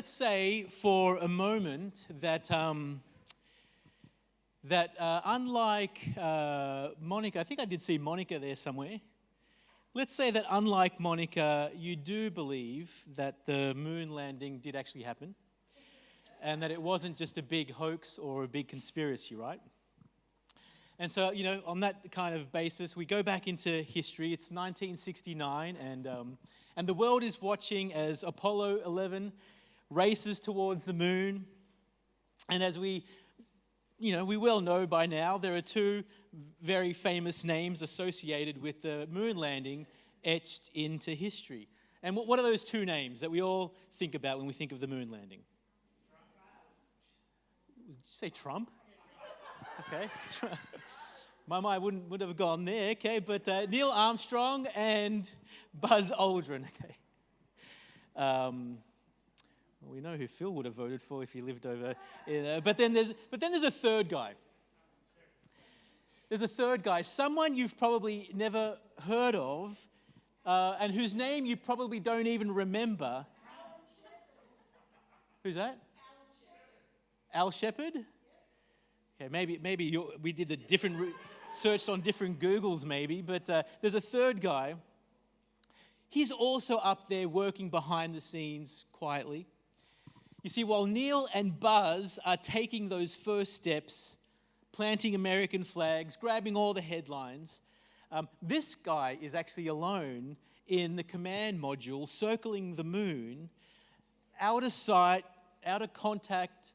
Let's say for a moment that unlike Monica, I think I did see Monica there somewhere. Let's say that unlike Monica, you do believe that the moon landing did actually happen and that it wasn't just a big hoax or a big conspiracy, right? And so, on that kind of basis, we go back into history. It's 1969, and the world is watching as Apollo 11 races towards the moon. And as we well know by now, there are two very famous names associated with the moon landing etched into history. And what are those two names that we all think about when we think of the moon landing? Did you say Trump? Okay. My mind wouldn't have gone there, okay? But Neil Armstrong and Buzz Aldrin, okay? We know who Phil would have voted for if he lived over. But then there's a third guy. There's a third guy, someone you've probably never heard of, and whose name you probably don't even remember. Who's that? Al Shepherd. Okay, maybe we did a different search on different Googles, maybe. But there's a third guy. He's also up there working behind the scenes quietly. You see, while Neil and Buzz are taking those first steps, planting American flags, grabbing all the headlines, this guy is actually alone in the command module, circling the moon, out of sight, out of contact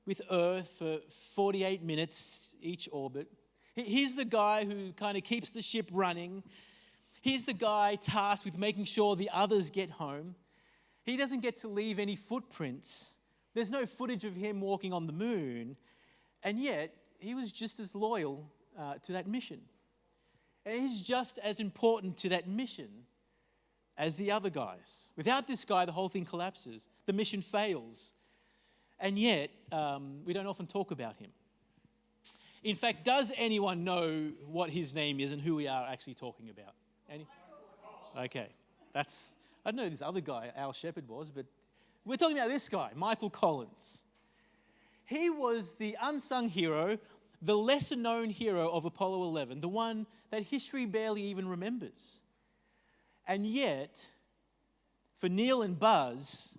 with Earth for 48 minutes each orbit. He's the guy who kind of keeps the ship running. He's the guy tasked with making sure the others get home. He doesn't get to leave any footprints. There's no footage of him walking on the moon. And yet, he was just as loyal to that mission. And he's just as important to that mission as the other guys. Without this guy, the whole thing collapses. The mission fails. And yet, we don't often talk about him. In fact, does anyone know what his name is and who we are actually talking about? Any? Okay, I don't know who this other guy, Al Shepherd, was, but we're talking about this guy, Michael Collins. He was the unsung hero, the lesser-known hero of Apollo 11, the one that history barely even remembers. And yet, for Neil and Buzz,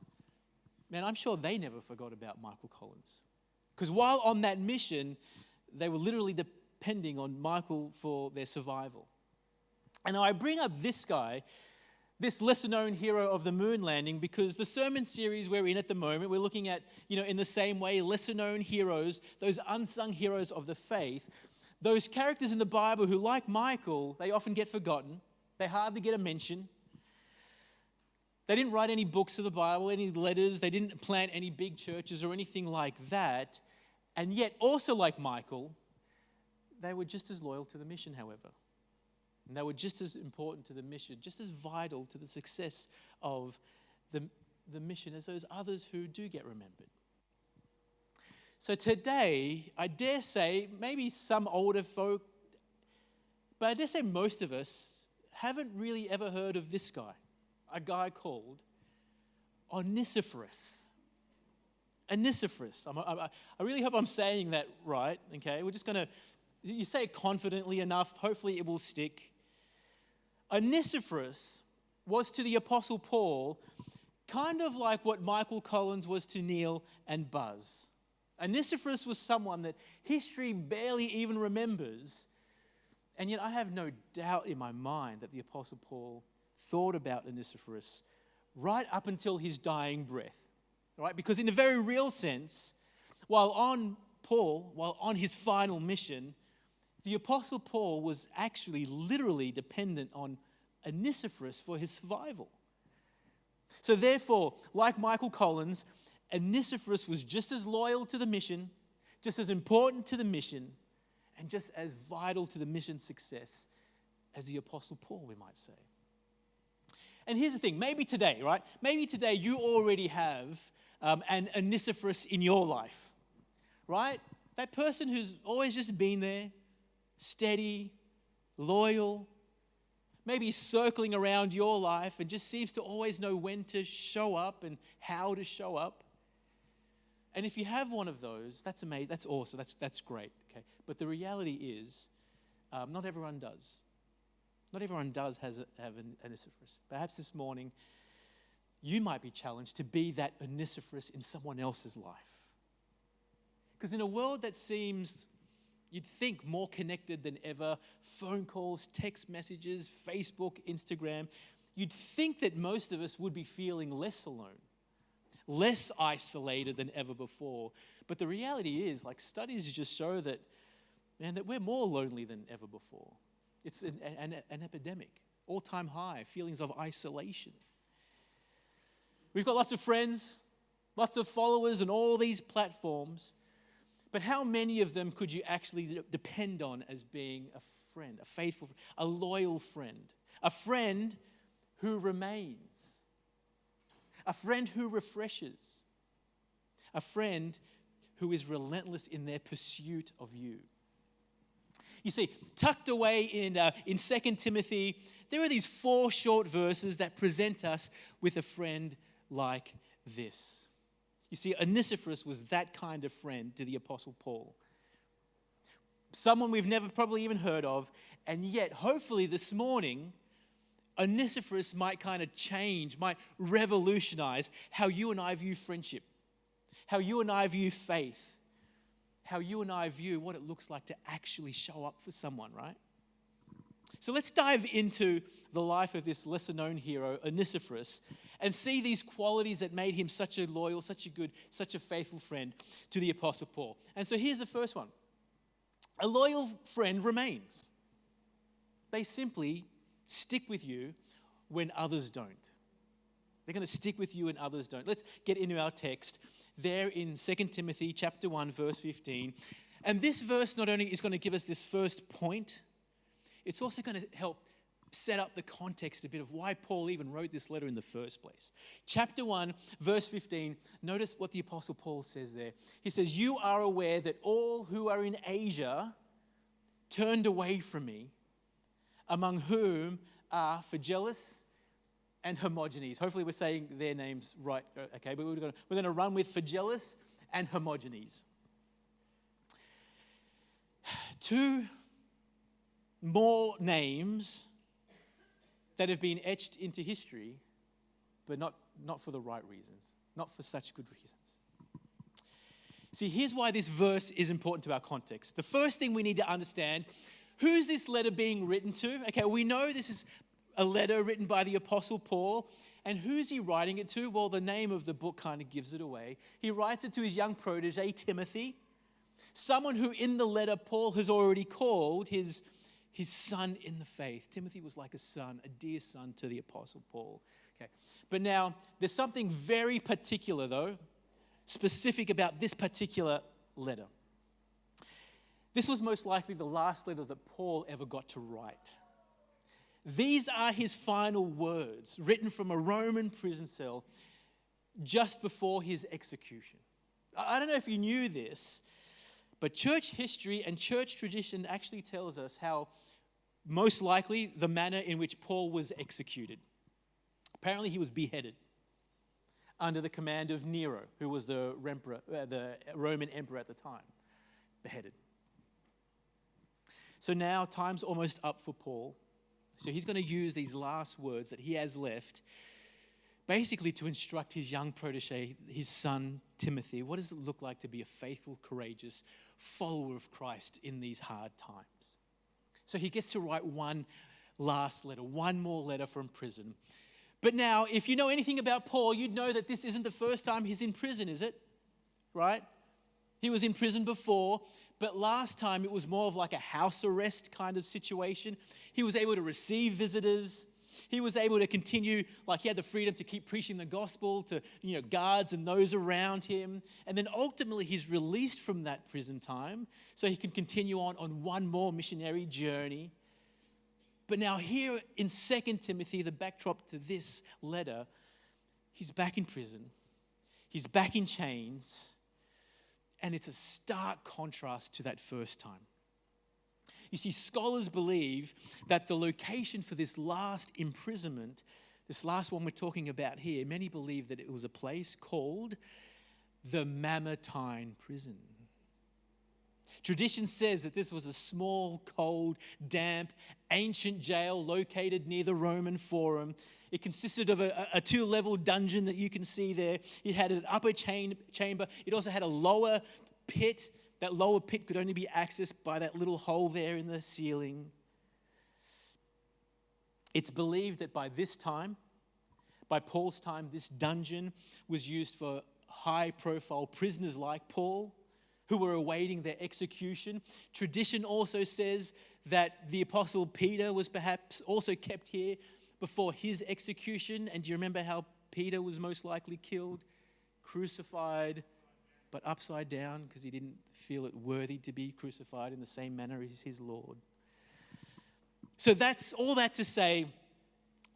man, I'm sure they never forgot about Michael Collins. Because while on that mission, they were literally depending on Michael for their survival. And I bring up this guy, this lesser-known hero of the moon landing, because the sermon series we're in at the moment, we're looking at, in the same way, lesser-known heroes, those unsung heroes of the faith, those characters in the Bible who, like Michael, they often get forgotten. They hardly get a mention. They didn't write any books of the Bible, any letters. They didn't plant any big churches or anything like that. And yet, also like Michael, they were just as loyal to the mission, however. And they were just as important to the mission, just as vital to the success of the mission as those others who do get remembered. So today, I dare say, maybe some older folk, but I dare say most of us haven't really ever heard of this guy, a guy called Onesiphorus. Onesiphorus. I really hope I'm saying that right, okay? We're just going to, you say it confidently enough, hopefully it will stick. Onesiphorus was to the Apostle Paul kind of like what Michael Collins was to Neil and Buzz. Onesiphorus was someone that history barely even remembers, and yet I have no doubt in my mind that the Apostle Paul thought about Onesiphorus right up until his dying breath. Right? Because in a very real sense, while on his final mission, the Apostle Paul was actually literally dependent on Onesiphorus for his survival. So therefore, like Michael Collins, Onesiphorus was just as loyal to the mission, just as important to the mission, and just as vital to the mission's success as the Apostle Paul, we might say. And here's the thing, maybe today, right? Maybe today you already have an Onesiphorus in your life, right? That person who's always just been there, steady, loyal, maybe circling around your life and just seems to always know when to show up and how to show up. And if you have one of those, that's amazing. That's awesome. That's great. Okay. But the reality is, not everyone does. Not everyone does have an Onesiphorus. Perhaps this morning, you might be challenged to be that Onesiphorus in someone else's life. Because in a world that seems, you'd think, more connected than ever, phone calls, text messages, Facebook, Instagram, you'd think that most of us would be feeling less alone, less isolated than ever before. But the reality is, like, studies just show that, man, that we're more lonely than ever before. It's an epidemic, all-time high, feelings of isolation. We've got lots of friends, lots of followers on all these platforms, but how many of them could you actually depend on as being a friend, a faithful, a loyal friend, a friend who remains, a friend who refreshes, a friend who is relentless in their pursuit of you? You see, tucked away in 2 Timothy, there are these 4 short verses that present us with a friend like this. You see, Onesiphorus was that kind of friend to the Apostle Paul. Someone we've never probably even heard of, and yet, hopefully this morning, Onesiphorus might kind of change, might revolutionize how you and I view friendship, how you and I view faith, how you and I view what it looks like to actually show up for someone, right? So let's dive into the life of this lesser-known hero, Onesiphorus, and see these qualities that made him such a loyal, such a good, such a faithful friend to the Apostle Paul. And so here's the first one. A loyal friend remains. They simply stick with you when others don't. They're going to stick with you when others don't. Let's get into our text there in 2 Timothy chapter 1, verse 15. And this verse not only is going to give us this first point, it's also going to help set up the context a bit of why Paul even wrote this letter in the first place. Chapter 1, verse 15, notice what the Apostle Paul says there. He says, "You are aware that all who are in Asia turned away from me, among whom are Phygellus and Hermogenes." Hopefully we're saying their names right, okay, but we're going to run with Phygellus and Hermogenes. 2 more names that have been etched into history, but not for the right reasons, not for such good reasons. See, here's why this verse is important to our context. The first thing we need to understand, who's this letter being written to? Okay, we know this is a letter written by the Apostle Paul, and who's he writing it to? Well, the name of the book kind of gives it away. He writes it to his young protege, Timothy, someone who in the letter Paul has already called his son in the faith. Timothy was like a son, a dear son to the Apostle Paul. Okay, but now there's something very particular, though, specific about this particular letter. This was most likely the last letter that Paul ever got to write. These are his final words, written from a Roman prison cell just before his execution. I don't know if you knew this, but church history and church tradition actually tells us how most likely the manner in which Paul was executed. Apparently he was beheaded under the command of Nero, who was the Roman emperor at the time. Beheaded. So now time's almost up for Paul. So he's going to use these last words that he has left basically to instruct his young protege, his son Timothy, what does it look like to be a faithful, courageous follower of Christ in these hard times? So he gets to write one last letter, one more letter from prison. But now, if you know anything about Paul, you'd know that this isn't the first time he's in prison, is it? Right? He was in prison before, but last time it was more of like a house arrest kind of situation. He was able to receive visitors. He was able to continue, like he had the freedom to keep preaching the gospel to, guards and those around him. And then ultimately he's released from that prison time so he can continue on one more missionary journey. But now here in 2 Timothy, the backdrop to this letter, he's back in prison. He's back in chains. And it's a stark contrast to that first time. You see, scholars believe that the location for this last imprisonment, this last one we're talking about here, many believe that it was a place called the Mamertine prison. Tradition says that this was a small, cold, damp, ancient jail located near the Roman Forum. It consisted of a two-level dungeon that you can see there. It had an upper chamber. It also had a lower pit. That lower pit could only be accessed by that little hole there in the ceiling. It's believed that by Paul's time, this dungeon was used for high-profile prisoners like Paul, who were awaiting their execution. Tradition also says that the Apostle Peter was perhaps also kept here before his execution. And do you remember how Peter was most likely killed? Crucified, but upside down because he didn't feel it worthy to be crucified in the same manner as his Lord. So that's all that to say,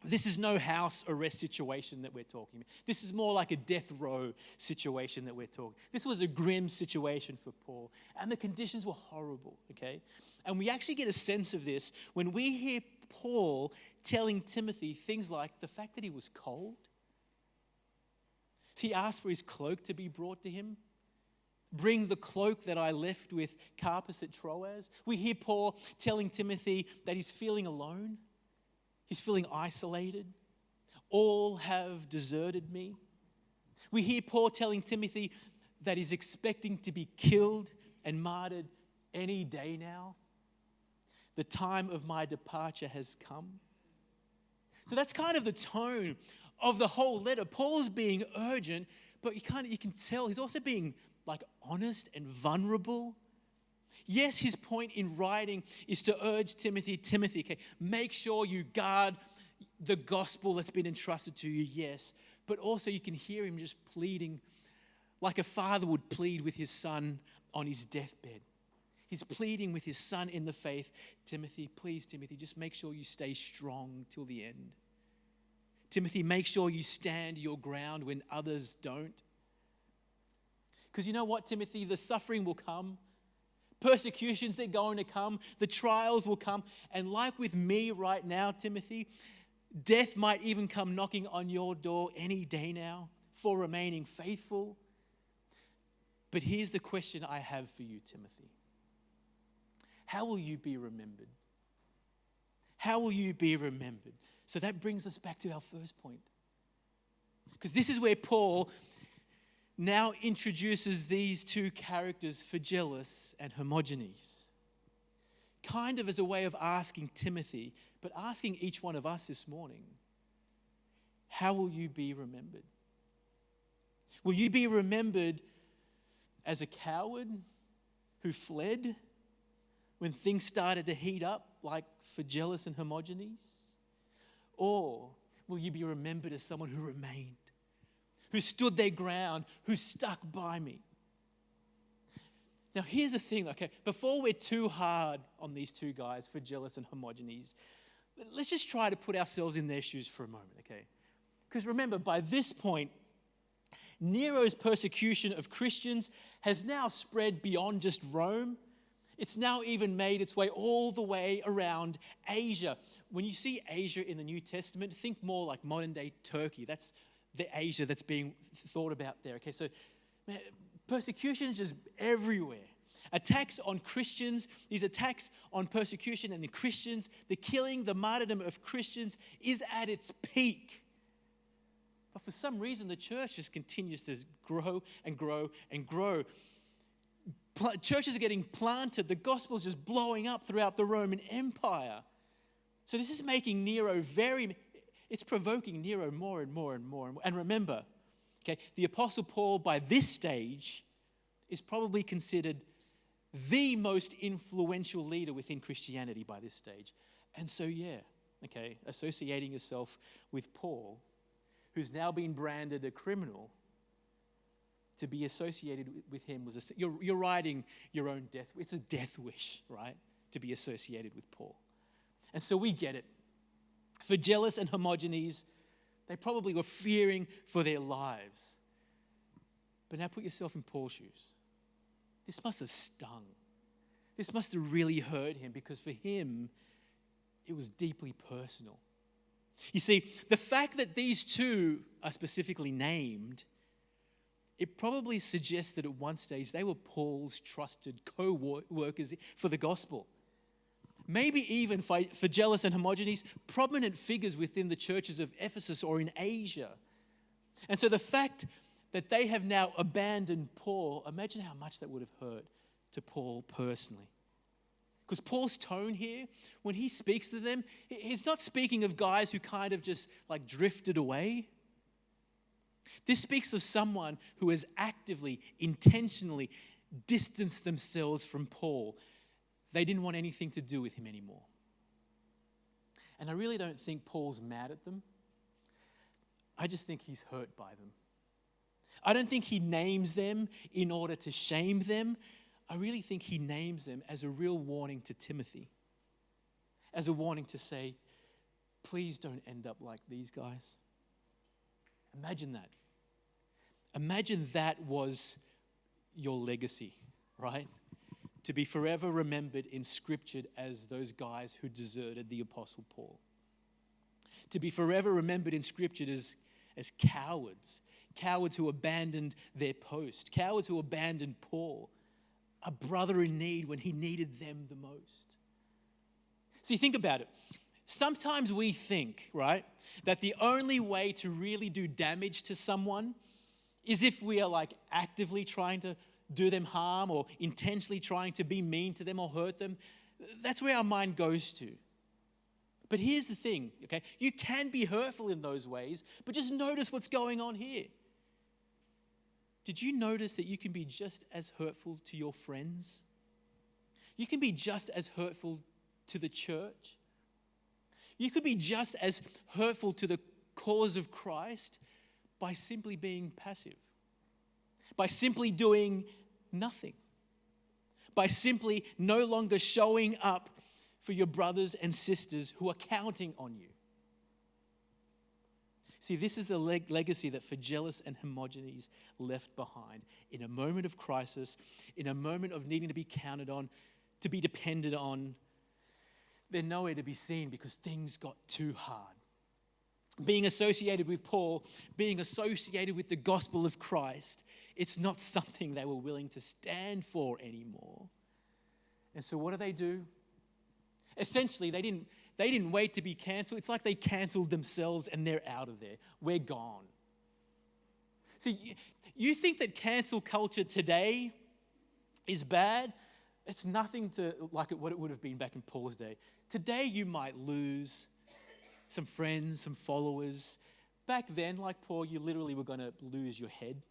this is no house arrest situation that we're talking about. This is more like a death row situation that we're talking. This was a grim situation for Paul, and the conditions were horrible, okay? And we actually get a sense of this when we hear Paul telling Timothy things like the fact that he was cold. He asked for his cloak to be brought to him. Bring the cloak that I left with Carpus at Troas. We hear Paul telling Timothy that he's feeling alone. He's feeling isolated. All have deserted me. We hear Paul telling Timothy that he's expecting to be killed and martyred any day now. The time of my departure has come. So that's kind of the tone of the whole letter. Paul's being urgent, but you can tell he's also being like honest and vulnerable. Yes, his point in writing is to urge Timothy, okay, make sure you guard the gospel that's been entrusted to you, yes. But also you can hear him just pleading like a father would plead with his son on his deathbed. He's pleading with his son in the faith. Timothy, please, Timothy, just make sure you stay strong till the end. Timothy, make sure you stand your ground when others don't. Because you know what, Timothy, the suffering will come. Persecutions, they're going to come. The trials will come. And like with me right now, Timothy, death might even come knocking on your door any day now for remaining faithful. But here's the question I have for you, Timothy. How will you be remembered? How will you be remembered? So that brings us back to our first point. Because this is where Paul now introduces these two characters, Phygellus and Hermogenes, kind of as a way of asking Timothy, but asking each one of us this morning, how will you be remembered? Will you be remembered as a coward who fled when things started to heat up like Phygellus and Hermogenes? Or will you be remembered as someone who remained, who stood their ground, who stuck by me? Now, here's the thing, okay? Before we're too hard on these two guys, Phygellus and Hermogenes, let's just try to put ourselves in their shoes for a moment, okay? Because remember, by this point, Nero's persecution of Christians has now spread beyond just Rome. It's now even made its way all the way around Asia. When you see Asia in the New Testament, think more like modern-day Turkey. That's the Asia that's being thought about there. Okay, so persecution is just everywhere. Attacks on Christians, these attacks on persecution and the Christians, the killing, the martyrdom of Christians is at its peak. But for some reason, the church just continues to grow and grow and grow. Churches are getting planted. The gospel is just blowing up throughout the Roman Empire. So this is making Nero it's provoking Nero more and more and more. And remember, okay, the Apostle Paul by this stage is probably considered the most influential leader within Christianity by this stage. And so, associating yourself with Paul, who's now been branded a criminal, to be associated with him you're writing your own death. It's a death wish, right? To be associated with Paul. And so we get it. Phygellus and Hermogenes, they probably were fearing for their lives. But now put yourself in Paul's shoes. This must have stung. This must have really hurt him, because for him, it was deeply personal. You see, the fact that these two are specifically named it probably suggests that at one stage they were Paul's trusted co-workers for the gospel. Maybe even Phygelus and Hermogenes, prominent figures within the churches of Ephesus or in Asia. And so the fact that they have now abandoned Paul, imagine how much that would have hurt to Paul personally. Because Paul's tone here, when he speaks to them, he's not speaking of guys who kind of just like drifted away. This speaks of someone who has actively, intentionally distanced themselves from Paul. They didn't want anything to do with him anymore. And I really don't think Paul's mad at them. I just think he's hurt by them. I don't think he names them in order to shame them. I really think he names them as a real warning to Timothy, as a warning to say, please don't end up like these guys. Imagine that. Imagine that was your legacy, right? To be forever remembered in Scripture as those guys who deserted the Apostle Paul. To be forever remembered in Scripture as cowards who abandoned their post, cowards who abandoned Paul, a brother in need when he needed them the most. See, think about it. Sometimes we think, right, that the only way to really do damage to someone is if we are like actively trying to do them harm or intentionally trying to be mean to them or hurt them. That's where our mind goes to. But here's the thing, okay? You can be hurtful in those ways, but just notice what's going on here. Did you notice that you can be just as hurtful to your friends? You can be just as hurtful to the church. You could be just as hurtful to the cause of Christ by simply being passive, by simply doing nothing, by simply no longer showing up for your brothers and sisters who are counting on you. See, this is the legacy that Phygelus and Hermogenes left behind in a moment of crisis, in a moment of needing to be counted on, to be depended on. They're nowhere to be seen because things got too hard. Being associated with Paul, being associated with the gospel of Christ, it's not something they were willing to stand for anymore. And so what do? Essentially, they didn't wait to be cancelled. It's like they cancelled themselves and they're out of there. We're gone. See, you think that cancel culture today is bad? It's nothing to like what it would have been back in Paul's day. Today you might lose some friends, some followers. Back then, like Paul, you literally were going to lose your head.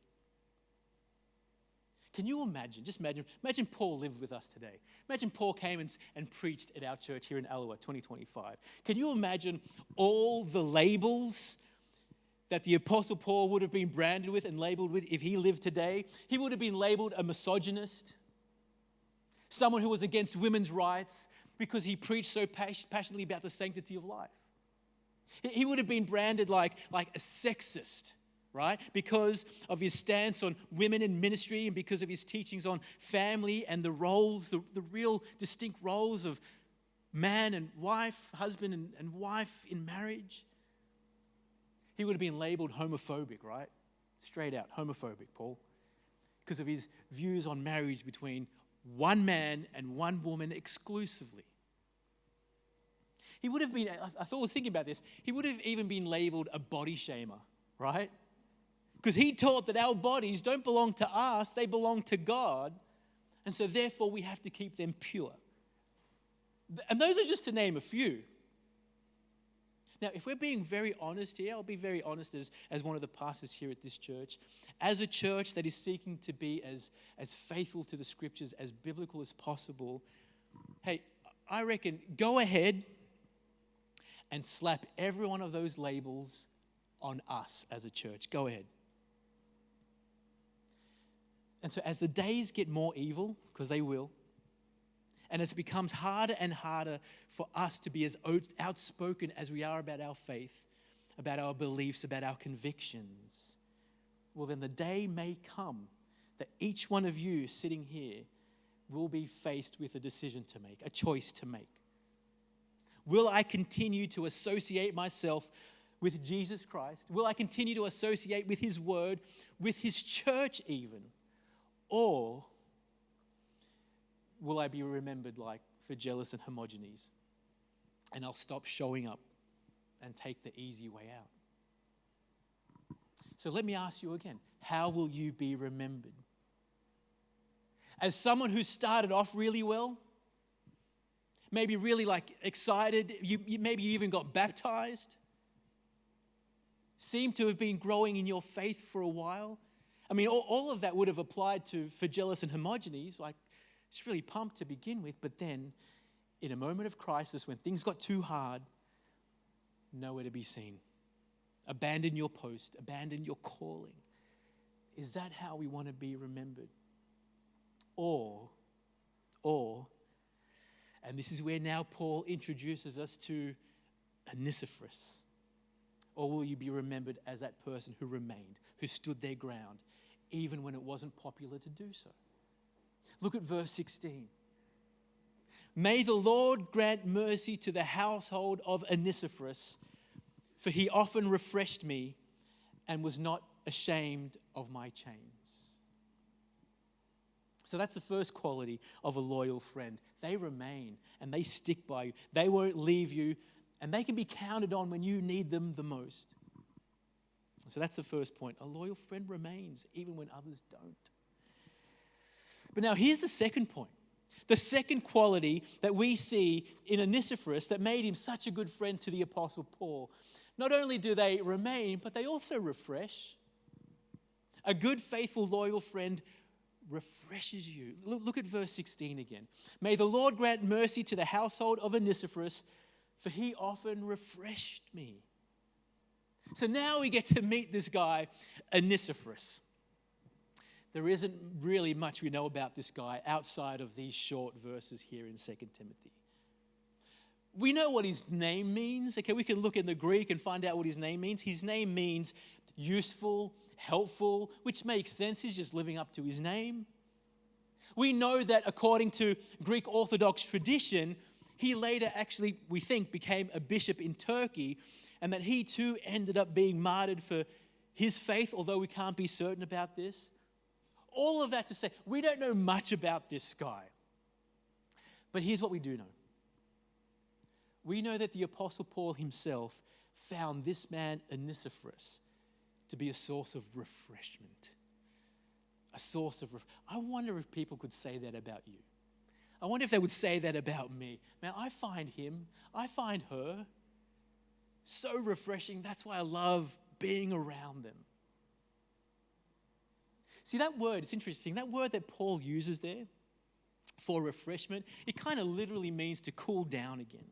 Can you imagine? Just imagine Paul lived with us today. Imagine Paul came and preached at our church here in Alua 2025. Can you imagine all the labels that the Apostle Paul would have been branded with and labeled with if he lived today? He would have been labeled a misogynist, someone who was against women's rights because he preached so passionately about the sanctity of life. He would have been branded like a sexist, right? Because of his stance on women in ministry and because of his teachings on family and the roles, the real distinct roles of man and wife, husband and wife in marriage. He would have been labeled homophobic, right? Straight out, homophobic, Paul. Because of his views on marriage between one man and one woman exclusively. He would have been, I was thinking about this, he would have even been labeled a body shamer, right? Because he taught that our bodies don't belong to us, they belong to God. And so therefore we have to keep them pure. And those are just to name a few. Now, if we're being very honest here, I'll be very honest as one of the pastors here at this church. As a church that is seeking to be as faithful to the scriptures, as biblical as possible, hey, I reckon go ahead and slap every one of those labels on us as a church. Go ahead. And so as the days get more evil, because they will, and as it becomes harder and harder for us to be as outspoken as we are about our faith, about our beliefs, about our convictions, well, then the day may come that each one of you sitting here will be faced with a decision to make, a choice to make. Will I continue to associate myself with Jesus Christ? Will I continue to associate with his word, with his church even? Or will I be remembered like Phygellus and Hermogenes? And I'll stop showing up and take the easy way out. So let me ask you again, how will you be remembered? As someone who started off really well? Maybe really excited, maybe you even got baptized? Seemed to have been growing in your faith for a while? I mean, all of that would have applied to Phygellus and Hermogenes, it's really pumped to begin with, but then in a moment of crisis, when things got too hard, nowhere to be seen. Abandon your post, abandon your calling. Is that how we want to be remembered? Or, and this is where now Paul introduces us to Onesiphorus. Or will you be remembered as that person who remained, who stood their ground, even when it wasn't popular to do so? Look at verse 16. May the Lord grant mercy to the household of Onesiphorus, for he often refreshed me and was not ashamed of my chains. So that's the first quality of a loyal friend. They remain and they stick by you. They won't leave you, and they can be counted on when you need them the most. So that's the first point. A loyal friend remains even when others don't. But now here's the second point. The second quality that we see in Onesiphorus that made him such a good friend to the Apostle Paul. Not only do they remain, but they also refresh. A good, faithful, loyal friend refreshes you. Look at verse 16 again. May the Lord grant mercy to the household of Onesiphorus, for he often refreshed me. So now we get to meet this guy, Onesiphorus. There isn't really much we know about this guy outside of these short verses here in 2 Timothy. We know what his name means. Okay, we can look in the Greek and find out what his name means. His name means useful, helpful, which makes sense. He's just living up to his name. We know that according to Greek Orthodox tradition, he later actually, we think, became a bishop in Turkey, and that he too ended up being martyred for his faith, although we can't be certain about this. All of that to say, we don't know much about this guy. But here's what we do know. We know that the Apostle Paul himself found this man, Onesiphorus, to be a source of refreshment. I wonder if people could say that about you. I wonder if they would say that about me. Man, I find her so refreshing. That's why I love being around them. See, that word, it's interesting. That word that Paul uses there for refreshment, it kind of literally means to cool down again.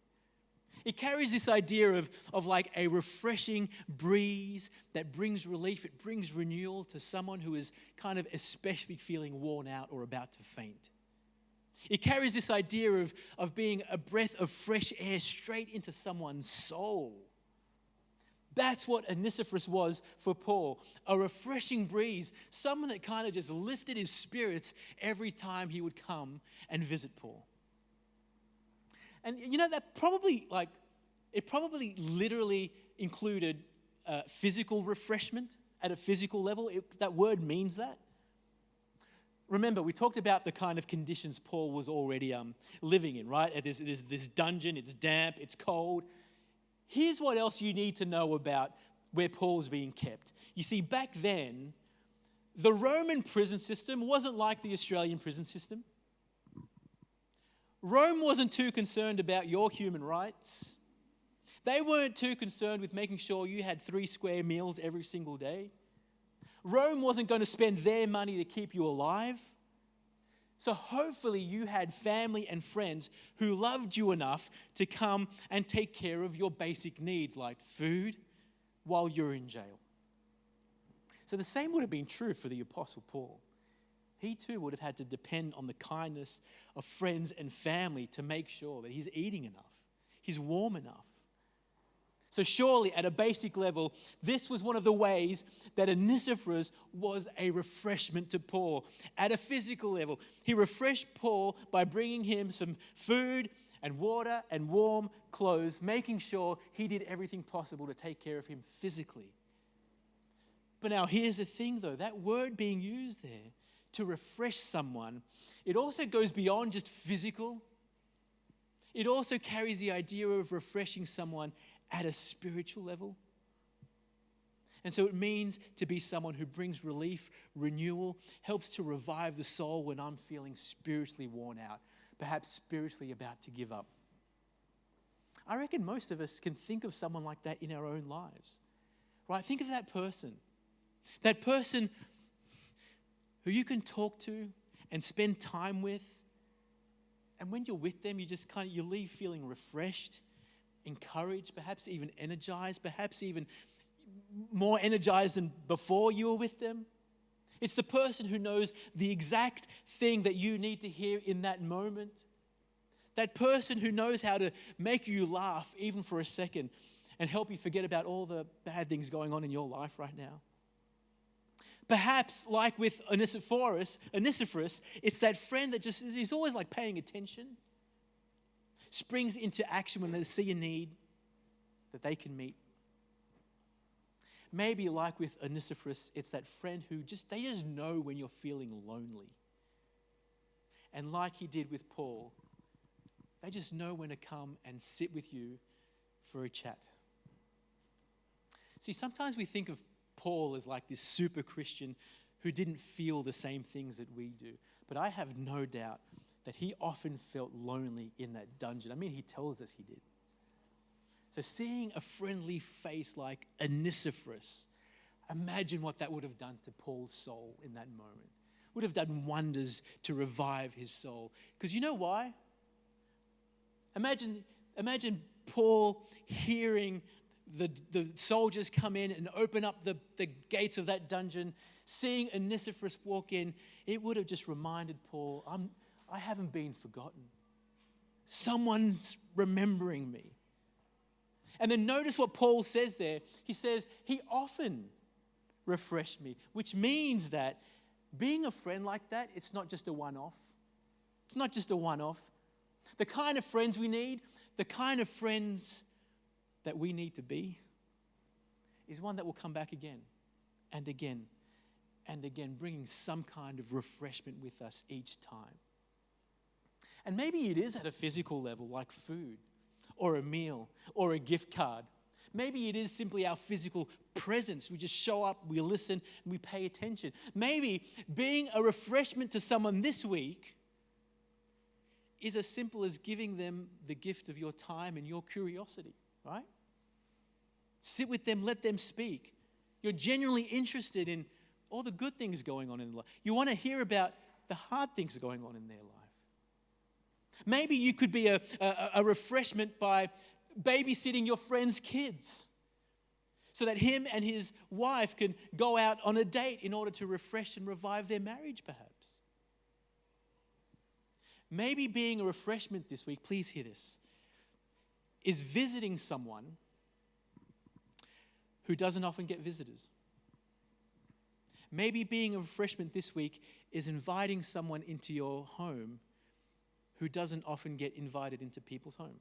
It carries this idea of like a refreshing breeze that brings relief. It brings renewal to someone who is kind of especially feeling worn out or about to faint. It carries this idea of being a breath of fresh air straight into someone's soul. That's what Onesiphorus was for Paul, a refreshing breeze, someone that kind of just lifted his spirits every time he would come and visit Paul. And you know, that probably literally included physical refreshment at a physical level. That word means that. Remember, we talked about the kind of conditions Paul was already living in, right? There's this dungeon, it's damp, it's cold. Here's what else you need to know about where Paul's being kept. You see, back then, the Roman prison system wasn't like the Australian prison system. Rome wasn't too concerned about your human rights. They weren't too concerned with making sure you had 3 square meals every single day. Rome wasn't going to spend their money to keep you alive. So hopefully you had family and friends who loved you enough to come and take care of your basic needs like food while you're in jail. So the same would have been true for the Apostle Paul. He too would have had to depend on the kindness of friends and family to make sure that he's eating enough, he's warm enough. So surely at a basic level, this was one of the ways that Onesiphorus was a refreshment to Paul. At a physical level, he refreshed Paul by bringing him some food and water and warm clothes, making sure he did everything possible to take care of him physically. But now here's the thing though, that word being used there, to refresh someone, it also goes beyond just physical. It also carries the idea of refreshing someone at a spiritual level. And so it means to be someone who brings relief, renewal, helps to revive the soul when I'm feeling spiritually worn out, perhaps spiritually about to give up. I reckon most of us can think of someone like that in our own lives, right? Think of that person who you can talk to and spend time with. And when you're with them, you leave feeling refreshed, encouraged, perhaps even energized, perhaps even more energized than before you were with them. It's the person who knows the exact thing that you need to hear in that moment. That person who knows how to make you laugh even for a second and help you forget about all the bad things going on in your life right now. Perhaps, like with Onesiphorus, it's that friend that is always like paying attention, springs into action when they see a need that they can meet. Maybe like with Onesiphorus, it's that friend who they just know when you're feeling lonely. And like he did with Paul, they just know when to come and sit with you for a chat. See, sometimes we think of Paul as like this super Christian who didn't feel the same things that we do. But I have no doubt that he often felt lonely in that dungeon. I mean, he tells us he did. So seeing a friendly face like Onesiphorus, imagine what that would have done to Paul's soul in that moment. Would have done wonders to revive his soul. Because you know why? Imagine Paul hearing the soldiers come in and open up the gates of that dungeon, seeing Onesiphorus walk in. It would have just reminded Paul, I haven't been forgotten. Someone's remembering me. And then notice what Paul says there. He says, he often refreshed me, which means that being a friend like that, it's not just a one-off. It's not just a one-off. The kind of friends we need, the kind of friends that we need to be, is one that will come back again and again and again, bringing some kind of refreshment with us each time. And maybe it is at a physical level, like food, or a meal, or a gift card. Maybe it is simply our physical presence. We just show up, we listen, and we pay attention. Maybe being a refreshment to someone this week is as simple as giving them the gift of your time and your curiosity, right? Sit with them, let them speak. You're genuinely interested in all the good things going on in their life. You want to hear about the hard things going on in their life. Maybe you could be a refreshment by babysitting your friend's kids so that him and his wife can go out on a date in order to refresh and revive their marriage, perhaps. Maybe being a refreshment this week, please hear this, is visiting someone who doesn't often get visitors. Maybe being a refreshment this week is inviting someone into your home who doesn't often get invited into people's homes.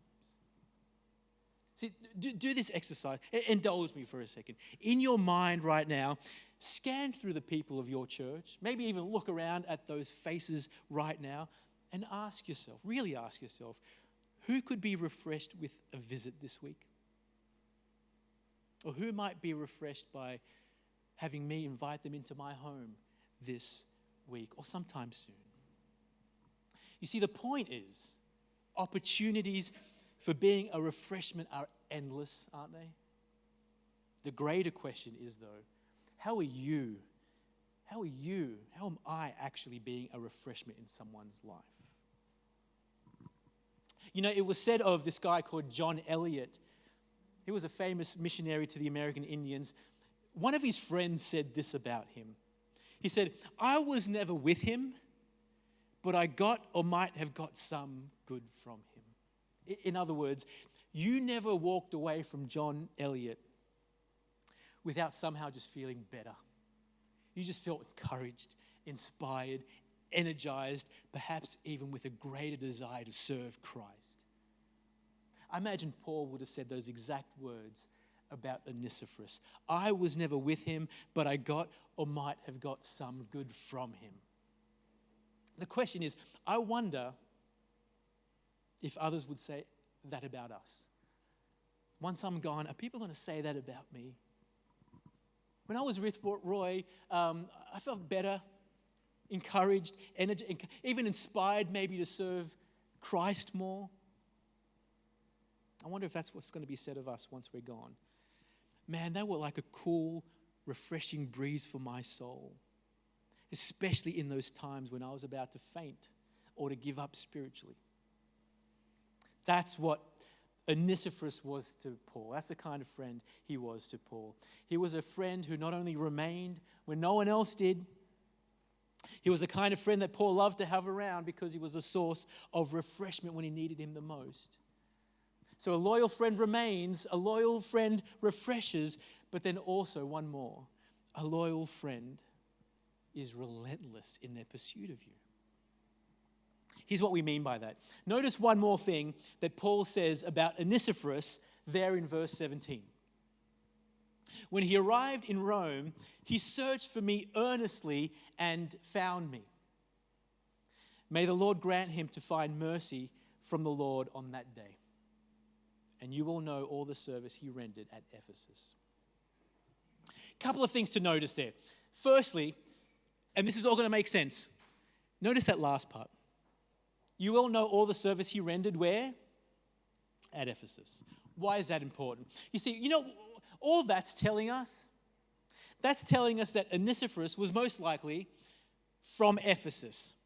See, do this exercise. Indulge me for a second. In your mind right now, scan through the people of your church. Maybe even look around at those faces right now and ask yourself, really ask yourself, who could be refreshed with a visit this week? Or who might be refreshed by having me invite them into my home this week or sometime soon? You see, the point is, opportunities for being a refreshment are endless, aren't they? The greater question is, though, how am I actually being a refreshment in someone's life? You know, it was said of this guy called John Eliot. He was a famous missionary to the American Indians. One of his friends said this about him. He said, I was never with him, but I got or might have got some good from him. In other words, you never walked away from John Eliot without somehow just feeling better. You just felt encouraged, inspired, energized, perhaps even with a greater desire to serve Christ. I imagine Paul would have said those exact words about Onesiphorus. I was never with him, but I got or might have got some good from him. The question is, I wonder if others would say that about us. Once I'm gone, are people going to say that about me? When I was with Roy, I felt better, encouraged, even inspired maybe to serve Christ more. I wonder if that's what's going to be said of us once we're gone. Man, they were like a cool, refreshing breeze for my soul, especially in those times when I was about to faint or to give up spiritually. That's what Onesiphorus was to Paul. That's the kind of friend he was to Paul. He was a friend who not only remained when no one else did, he was the kind of friend that Paul loved to have around because he was a source of refreshment when he needed him the most. So a loyal friend remains, a loyal friend refreshes, but then also one more. A loyal friend is relentless in their pursuit of you. Here's what we mean by that. Notice one more thing that Paul says about Onesiphorus there in verse 17. When he arrived in Rome, he searched for me earnestly and found me. May the Lord grant him to find mercy from the Lord on that day. And you will know all the service he rendered at Ephesus. A couple of things to notice there. Firstly, and this is all going to make sense, notice that last part. You will know all the service he rendered where? At Ephesus. Why is that important? You see, all that's telling us that Onesiphorus was most likely from Ephesus.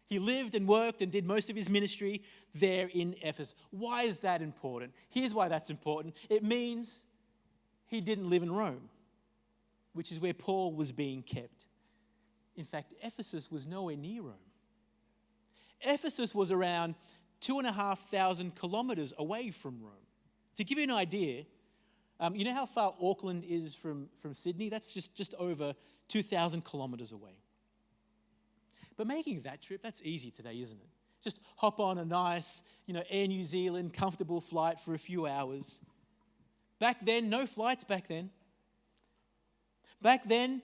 He lived and worked and did most of his ministry there in Ephesus. Why is that important? Here's why that's important. It means he didn't live in Rome, which is where Paul was being kept. In fact, Ephesus was nowhere near Rome. Ephesus was around 2,500 kilometers away from Rome. To give you an idea, you know how far Auckland is from Sydney? That's just over 2,000 kilometers away. But making that trip, that's easy today, isn't it? Just hop on a nice, Air New Zealand comfortable flight for a few hours. Back then, no flights back then. Back then,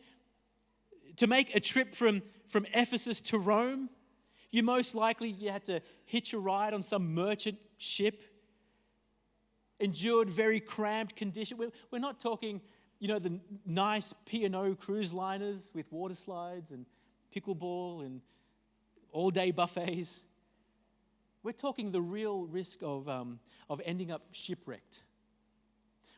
to make a trip from Ephesus to Rome, you had to hitch a ride on some merchant ship, endured very cramped conditions. We're not talking, the nice P&O cruise liners with water slides and pickleball and all-day buffets. We're talking the real risk of ending up shipwrecked.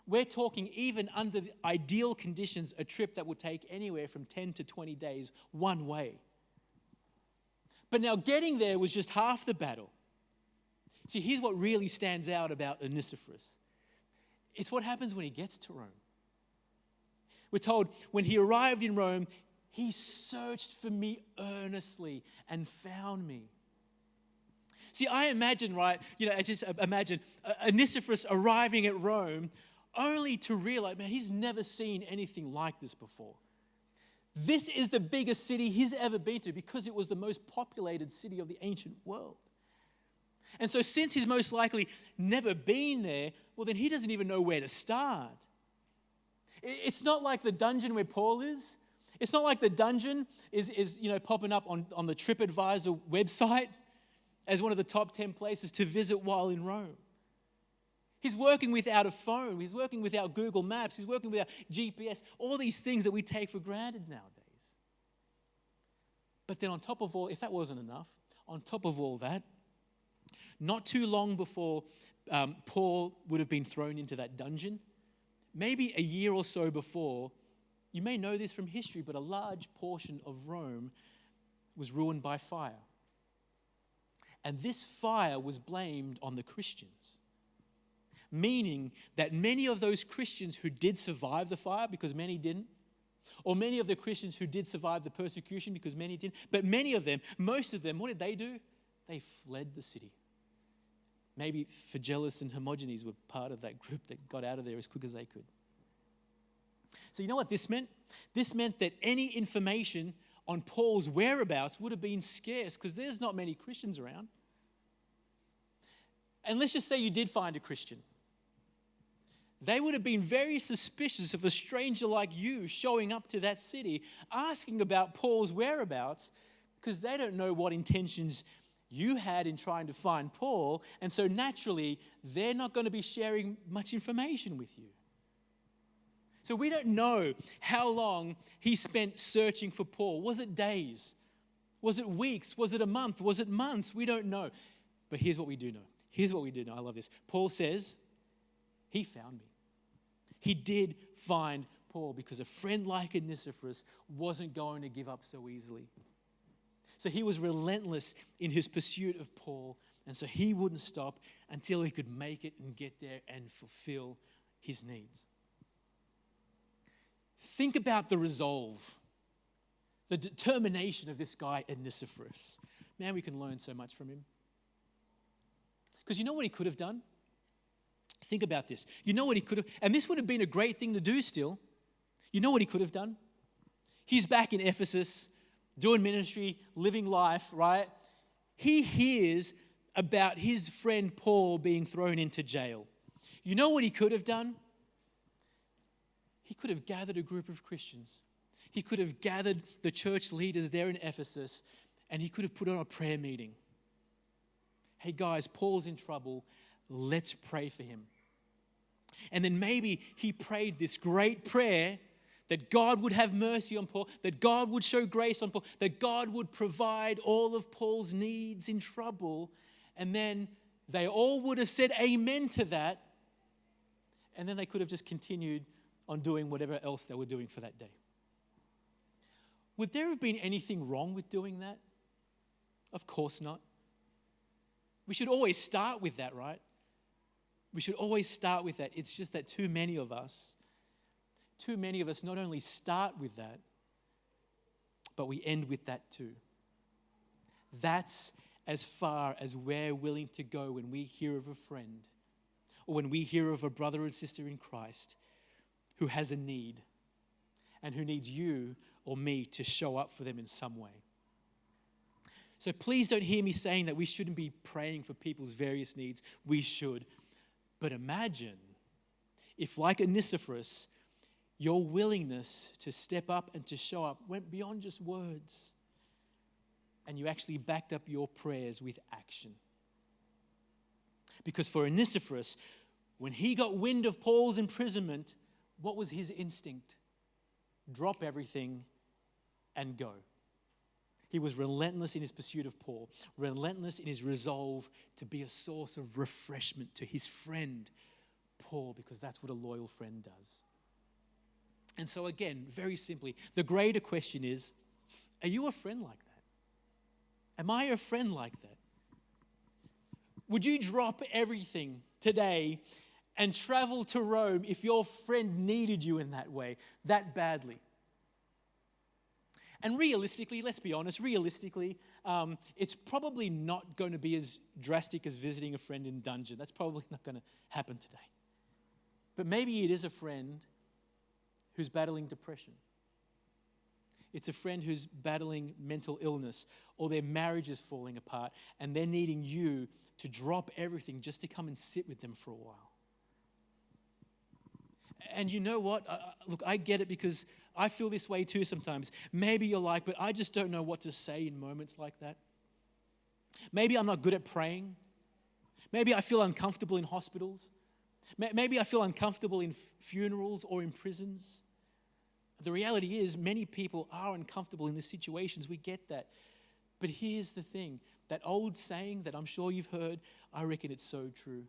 We're talking even under the ideal conditions, a trip that would take anywhere from 10 to 20 days one way. But now getting there was just half the battle. See, here's what really stands out about Onesiphorus. It's what happens when he gets to Rome. We're told when he arrived in Rome, he searched for me earnestly and found me. See, I imagine, I just imagine Onesiphorus arriving at Rome only to realize, man, he's never seen anything like this before. This is the biggest city he's ever been to because it was the most populated city of the ancient world. And so since he's most likely never been there, well, then he doesn't even know where to start. It's not like the dungeon where Paul is. It's not like the dungeon is popping up on the TripAdvisor website as one of the top 10 places to visit while in Rome. He's working without a phone. He's working without Google Maps. He's working without GPS. All these things that we take for granted nowadays. But then on top of all, if that wasn't enough, on top of all that, not too long before Paul would have been thrown into that dungeon, maybe a year or so before, you may know this from history, but a large portion of Rome was ruined by fire. And this fire was blamed on the Christians. Meaning that many of those Christians who did survive the fire, because many didn't, or many of the Christians who did survive the persecution, because many didn't, but many of them, most of them, what did they do? They fled the city. Maybe Phygellus and Hermogenes were part of that group that got out of there as quick as they could. So you know what this meant? This meant that any information on Paul's whereabouts would have been scarce because there's not many Christians around. And let's just say you did find a Christian. They would have been very suspicious of a stranger like you showing up to that city, asking about Paul's whereabouts, because they don't know what intentions you had in trying to find Paul. And so naturally, they're not going to be sharing much information with you. So we don't know how long he spent searching for Paul. Was it days? Was it weeks? Was it a month? Was it months? We don't know. But here's what we do know. Here's what we do know. I love this. Paul says, he found me. He did find Paul because a friend like Onesiphorus wasn't going to give up so easily. So he was relentless in his pursuit of Paul, and so he wouldn't stop until he could make it and get there and fulfill his needs. Think about the resolve, the determination of this guy, Onesiphorus. Man, we can learn so much from him. Because you know what he could have done? Think about this. You know what he could have, and this would have been a great thing to do still. You know what he could have done? He's back in Ephesus, doing ministry, living life, right? He hears about his friend Paul being thrown into jail. You know what he could have done? He could have gathered a group of Christians. He could have gathered the church leaders there in Ephesus, and he could have put on a prayer meeting. Hey guys, Paul's in trouble. Let's pray for him. And then maybe he prayed this great prayer that God would have mercy on Paul, that God would show grace on Paul, that God would provide all of Paul's needs in trouble. And then they all would have said amen to that. And then they could have just continued on doing whatever else they were doing for that day. Would there have been anything wrong with doing that? Of course not. We should always start with that, right? We should always start with that. It's just that too many of us not only start with that, but we end with that too. That's as far as we're willing to go when we hear of a friend or when we hear of a brother or sister in Christ who has a need and who needs you or me to show up for them in some way. So please don't hear me saying that we shouldn't be praying for people's various needs. We should. But imagine if, like Onesiphorus, your willingness to step up and to show up went beyond just words, and you actually backed up your prayers with action. Because for Onesiphorus, when he got wind of Paul's imprisonment, what was his instinct? Drop everything and go. He was relentless in his pursuit of Paul, relentless in his resolve to be a source of refreshment to his friend, Paul, because that's what a loyal friend does. And so again, very simply, the greater question is, are you a friend like that? Am I a friend like that? Would you drop everything today and travel to Rome if your friend needed you in that way, that badly? And realistically, let's be honest, it's probably not going to be as drastic as visiting a friend in dungeon. That's probably not going to happen today. But maybe it is a friend who's battling depression. It's a friend who's battling mental illness, or their marriage is falling apart, and they're needing you to drop everything just to come and sit with them for a while. And you know what? Look, I get it because I feel this way too sometimes. Maybe you're like, but I just don't know what to say in moments like that. Maybe I'm not good at praying. Maybe I feel uncomfortable in hospitals. Maybe I feel uncomfortable in funerals or in prisons. The reality is many people are uncomfortable in these situations. We get that. But here's the thing. That old saying that I'm sure you've heard, I reckon it's so true.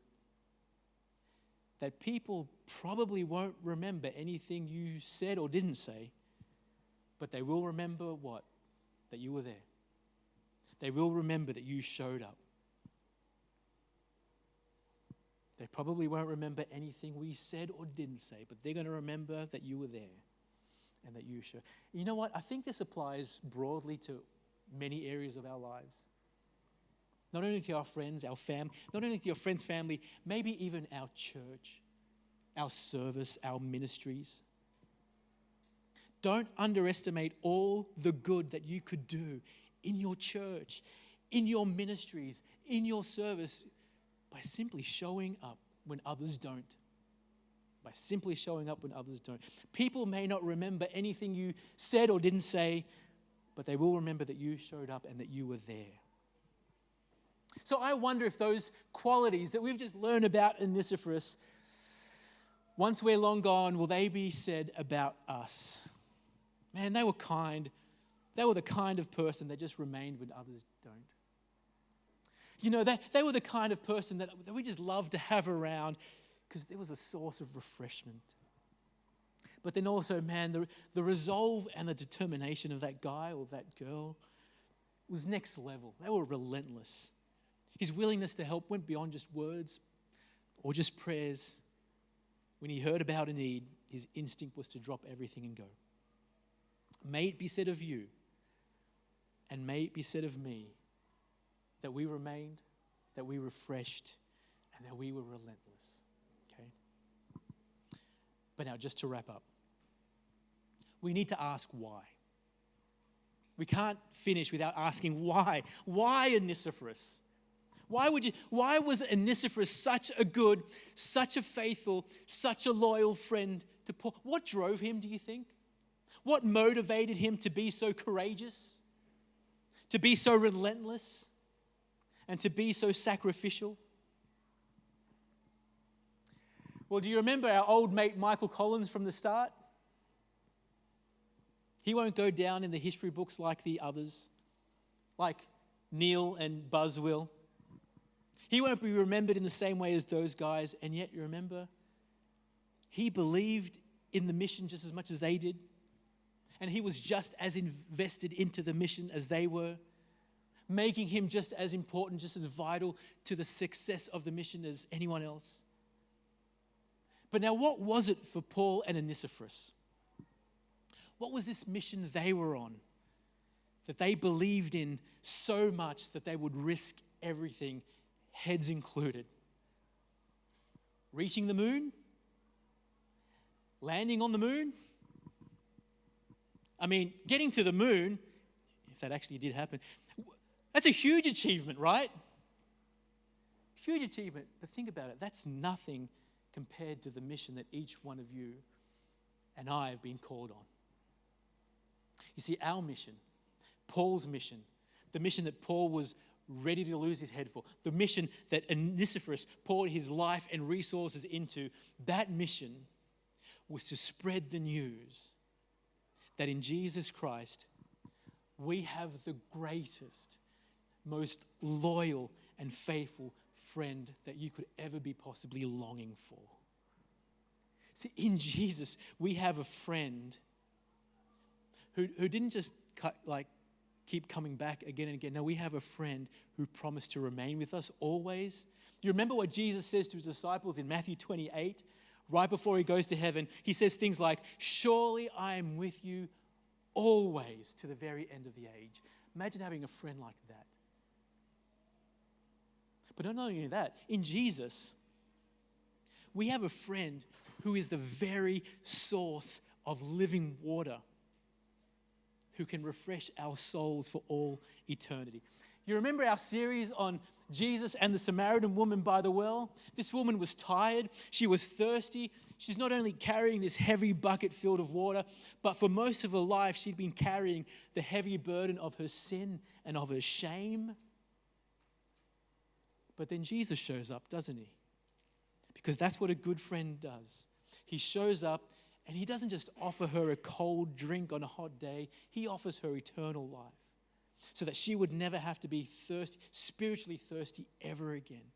That people probably won't remember anything you said or didn't say, but they will remember what? That you were there. They will remember that you showed up. They probably won't remember anything we said or didn't say, but they're going to remember that you were there and that you showed. You know what? I think this applies broadly to many areas of our lives. Not only to our friends, our family, not only to your friends' family, maybe even our church, our service, our ministries. Don't underestimate all the good that you could do in your church, in your ministries, in your service by simply showing up when others don't. By simply showing up when others don't. People may not remember anything you said or didn't say, but they will remember that you showed up and that you were there. So I wonder if those qualities that we've just learned about Onesiphorus, once we're long gone, will they be said about us? Man, they were kind. They were the kind of person that just remained when others don't. You know, they were the kind of person that we just love to have around because there was a source of refreshment. But then also, man, the resolve and the determination of that guy or that girl was next level. They were relentless. His willingness to help went beyond just words or just prayers. When he heard about a need, his instinct was to drop everything and go. May it be said of you, and may it be said of me, that we remained, that we refreshed, and that we were relentless. Okay? But now, just to wrap up, we need to ask why. We can't finish without asking why. Why Onesiphorus? Why was Onesiphorus such a good, such a faithful, such a loyal friend to Paul? What drove him, do you think? What motivated him to be so courageous, to be so relentless, and to be so sacrificial? Well, do you remember our old mate Michael Collins from the start? He won't go down in the history books like the others, like Neil and Buzz will. He won't be remembered in the same way as those guys, and yet you remember, he believed in the mission just as much as they did, and he was just as invested into the mission as they were, making him just as important, just as vital to the success of the mission as anyone else. But now, what was it for Paul and Onesiphorus? What was this mission they were on that they believed in so much that they would risk everything, heads included? Reaching the moon? Landing on the moon? I mean, getting to the moon, if that actually did happen, that's a huge achievement, right? Huge achievement. But think about it. That's nothing compared to the mission that each one of you and I have been called on. You see, our mission, Paul's mission, the mission that Paul was ready to lose his head for, the mission that Onesiphorus poured his life and resources into, that mission was to spread the news that in Jesus Christ, we have the greatest, most loyal and faithful friend that you could ever be possibly longing for. See, in Jesus, we have a friend who didn't just keep coming back again and again. No, we have a friend who promised to remain with us always. You remember what Jesus says to his disciples in Matthew 28? Right before he goes to heaven, he says things like, "Surely I am with you always to the very end of the age." Imagine having a friend like that. But not only that, in Jesus, we have a friend who is the very source of living water, who can refresh our souls for all eternity. You remember our series on Jesus and the Samaritan woman by the well? This woman was tired. She was thirsty. She's not only carrying this heavy bucket filled of water, but for most of her life, she'd been carrying the heavy burden of her sin and of her shame. But then Jesus shows up, doesn't he? Because that's what a good friend does. He shows up and he doesn't just offer her a cold drink on a hot day. He offers her eternal life so that she would never have to be spiritually thirsty ever again.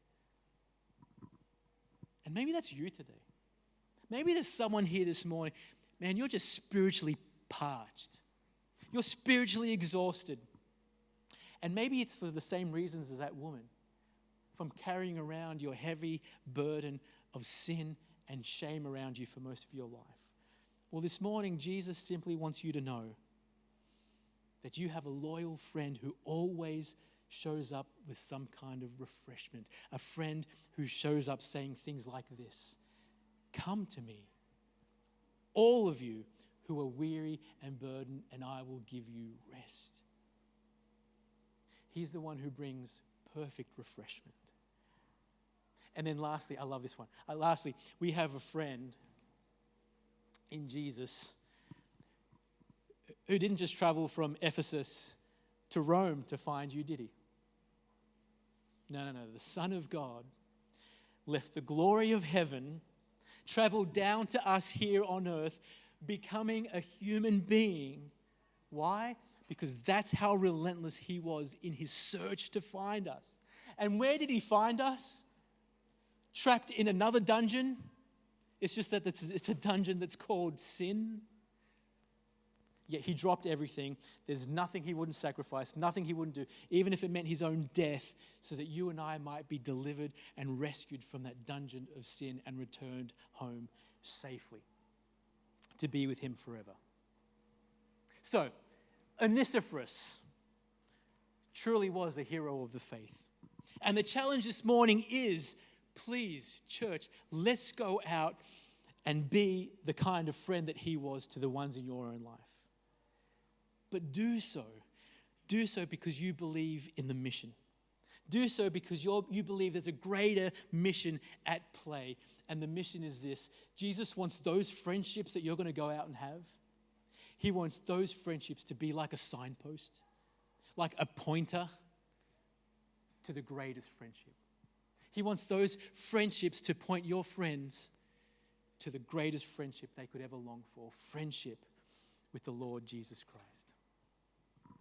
And maybe that's you today. Maybe there's someone here this morning, man, you're just spiritually parched. You're spiritually exhausted. And maybe it's for the same reasons as that woman, from carrying around your heavy burden of sin and shame around you for most of your life. Well, this morning, Jesus simply wants you to know that you have a loyal friend who always shows up with some kind of refreshment. A friend who shows up saying things like this: "Come to me, all of you who are weary and burdened, and I will give you rest." He's the one who brings perfect refreshment. And then lastly, I love this one. Lastly, we have a friend in Jesus who didn't just travel from Ephesus to Rome to find you, did he? No. The Son of God left the glory of heaven, traveled down to us here on earth, becoming a human being. Why? Because that's how relentless he was in his search to find us. And where did he find us? Trapped in another dungeon. It's just that it's a dungeon that's called sin. Yet he dropped everything. There's nothing he wouldn't sacrifice, nothing he wouldn't do, even if it meant his own death, so that you and I might be delivered and rescued from that dungeon of sin and returned home safely to be with him forever. So, Onesiphorus truly was a hero of the faith. And the challenge this morning is, please, church, let's go out and be the kind of friend that he was to the ones in your own life. But do so because you believe in the mission. Do so because you believe there's a greater mission at play. And the mission is this: Jesus wants those friendships that you're going to go out and have. He wants those friendships to be like a signpost, like a pointer to the greatest friendship. He wants those friendships to point your friends to the greatest friendship they could ever long for, friendship with the Lord Jesus Christ.